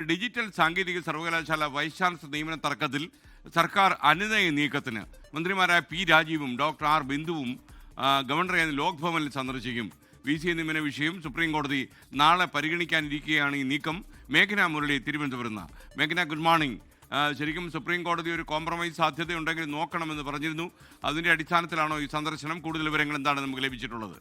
Digital സാങ്കേതിക സർവകലാശാല vice chancellor നിയമന തർക്കത്തിൽ സർക്കാർ അനുനയ നീക്കത്തിന് മന്ത്രിമാരായ പി രാജീവും ഡോക്ടർ ആർ ബിന്ദുവും ഗവർണറെ ലോക് ഭവനിൽ സന്ദർശിക്കും. VC നിയമന വിഷയം സുപ്രീം കോടതി നാളെ പരിഗണിക്കാനിരിക്കുകയാണ് ഈ നീക്കം. മേഘന മുരളി, തിരുവനന്തപുരം. മേഘന, good morning. ശരിക്കും സുപ്രീം കോടതി ഒരു കോംപ്രമൈസ് സാധ്യതയുണ്ടെങ്കിൽ നോക്കണമെന്ന് പറഞ്ഞിരുന്നു. അതിൻ്റെ അടിസ്ഥാനത്തിലാണോ ഈ സന്ദർശനം? കൂടുതൽ വിവരങ്ങൾ എന്താണ് നമുക്ക് ലഭിച്ചിട്ടുള്ളത്?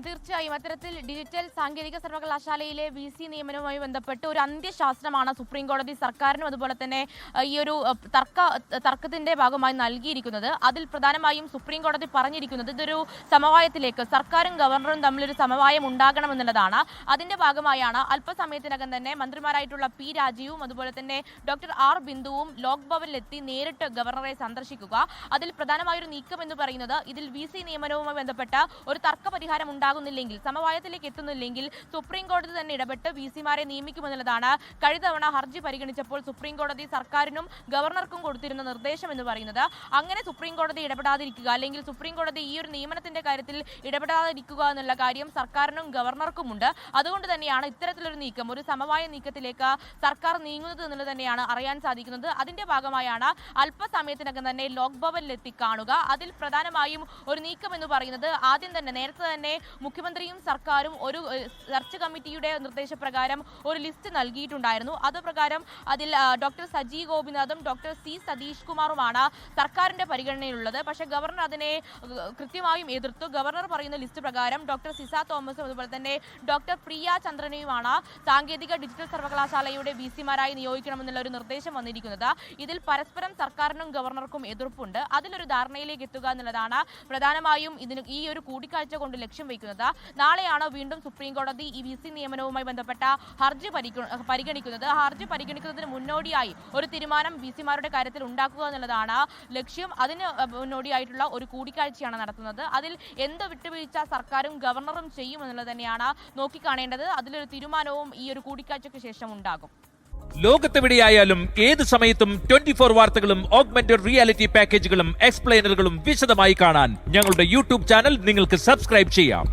തീർച്ചയായും അത്തരത്തിൽ ഡിജിറ്റൽ സാങ്കേതിക സർവകലാശാലയിലെ VC നിയമനവുമായി ബന്ധപ്പെട്ട് ഒരു അന്ത്യശാസനമാണ് സുപ്രീം കോടതി സർക്കാരിനും അതുപോലെ തന്നെ ഈ ഒരു തർക്കത്തിന്റെ ഭാഗമായി നൽകിയിരിക്കുന്നത്. അതിൽ പ്രധാനമായും സുപ്രീം കോടതി പറഞ്ഞിരിക്കുന്നത് ഇതൊരു സമവായത്തിലേക്ക് സർക്കാരും ഗവർണറും തമ്മിലൊരു സമവായം ഉണ്ടാകണമെന്നുള്ളതാണ്. അതിന്റെ ഭാഗമായാണ് അല്പസമയത്തിനകം തന്നെ മന്ത്രിമാരായിട്ടുള്ള പി രാജീവും അതുപോലെ തന്നെ ഡോക്ടർ ആർ ബിന്ദുവും ലോക് ഭവനിലെത്തി നേരിട്ട് ഗവർണറെ സന്ദർശിക്കുക. അതിൽ പ്രധാനമായൊരു നീക്കം എന്ന് പറയുന്നത് ഇതിൽ VC നിയമനവുമായി ബന്ധപ്പെട്ട ഒരു തർക്ക പരിഹാരം ഉണ്ടാകുന്നില്ലെങ്കിൽ, സമവായത്തിലേക്ക് എത്തുന്നില്ലെങ്കിൽ സുപ്രീം കോടതി തന്നെ ഇടപെട്ട് VC-മാരെ നിയമിക്കുമെന്നുള്ളതാണ് കഴിഞ്ഞ തവണ ഹർജി പരിഗണിച്ചപ്പോൾ സുപ്രീം കോടതി സർക്കാരിനും ഗവർണർക്കും കൊടുത്തിരുന്ന നിർദ്ദേശം എന്ന് പറയുന്നത്. അങ്ങനെ സുപ്രീം കോടതി ഇടപെടാതിരിക്കുക, അല്ലെങ്കിൽ സുപ്രീം കോടതി ഈ ഒരു നിയമനത്തിന്റെ കാര്യത്തിൽ ഇടപെടാതിരിക്കുക എന്നുള്ള കാര്യം സർക്കാരിനും ഗവർണർക്കുമുണ്ട്. അതുകൊണ്ട് തന്നെയാണ് ഇത്തരത്തിലൊരു നീക്കം, ഒരു സമവായ നീക്കത്തിലേക്ക് സർക്കാർ നീങ്ങുന്നത് എന്നുള്ളത് തന്നെയാണ് അറിയാൻ സാധിക്കുന്നത്. അതിന്റെ ഭാഗമായാണ് അല്പസമയത്തിനകം തന്നെ ലോക് ഭവനിലെത്തി കാണുക. അതിൽ പ്രധാനമായും ഒരു നീക്കം എന്ന് പറയുന്നത് ആദ്യം തന്നെ നേരത്തെ തന്നെ മുഖ്യമന്ത്രിയും സർക്കാരും ഒരു സെർച്ച് കമ്മിറ്റിയുടെ നിർദ്ദേശപ്രകാരം ഒരു ലിസ്റ്റ് നൽകിയിട്ടുണ്ടായിരുന്നു. അതുപ്രകാരം അതിൽ ഡോക്ടർ സജി ഗോപിനാഥും ഡോക്ടർ C സതീഷ് കുമാറുമാണ് സർക്കാരിന്റെ പരിഗണനയിലുള്ളത്. പക്ഷേ ഗവർണർ അതിനെ കൃത്യമായും എതിർത്തു. ഗവർണർ പറയുന്ന ലിസ്റ്റ് പ്രകാരം ഡോക്ടർ സിസ തോമസും അതുപോലെ തന്നെ ഡോക്ടർ പ്രിയ ചന്ദ്രനെയുമാണ് സാങ്കേതിക ഡിജിറ്റൽ സർവകലാശാലയുടെ VC-മാരായി നിയോഗിക്കണമെന്നുള്ള ഒരു നിർദ്ദേശം വന്നിരിക്കുന്നത്. ഇതിൽ പരസ്പരം സർക്കാരിനും ഗവർണർക്കും എതിർപ്പുണ്ട്. അതിലൊരു ധാരണയിലേക്ക് എത്തുക എന്നുള്ളതാണ് പ്രധാനമായും ഈ ഒരു കൂടിക്കാഴ്ച കൊണ്ട് ലക്ഷ്യം വയ്ക്കുന്നത്. നാളെയാണ് വീണ്ടും സുപ്രീം കോടതി ഈ VC നിയമനവുമായി ബന്ധപ്പെട്ട ഹർജി പരിഗണിക്കുന്നത്. ഹർജി പരിഗണിക്കുന്നതിന് മുന്നോടിയായി ഒരു തീരുമാനം VC-മാരുടെ കാര്യത്തിൽ ഉണ്ടാക്കുക എന്നുള്ളതാണ് ലക്ഷ്യം. അതിന് മുന്നോടിയായിട്ടുള്ള ഒരു കൂടിക്കാഴ്ചയാണ് നടത്തുന്നത്. അതിൽ എന്ത് വിട്ടുവീഴ്ച സർക്കാരും ഗവർണറും ചെയ്യുമെന്നുള്ളത് തന്നെയാണ് നോക്കിക്കാണേണ്ടത്. അതിലൊരു തീരുമാനവും ഈ ഒരു കൂടിക്കാഴ്ചയ്ക്ക് ശേഷം ഉണ്ടാകും. ലോകത്തെവിടെയായാലും ഏത് സമയത്തും 24 വാർത്തകളും ഓഗ്മെന്റഡ് റിയാലിറ്റി പാക്കേജുകളും എക്സ്പ്ലെയിനറുകളും വിശദമായി കാണാൻ ഞങ്ങളുടെ YouTube ചാനൽ നിങ്ങൾക്ക് സബ്സ്ക്രൈബ് ചെയ്യാം.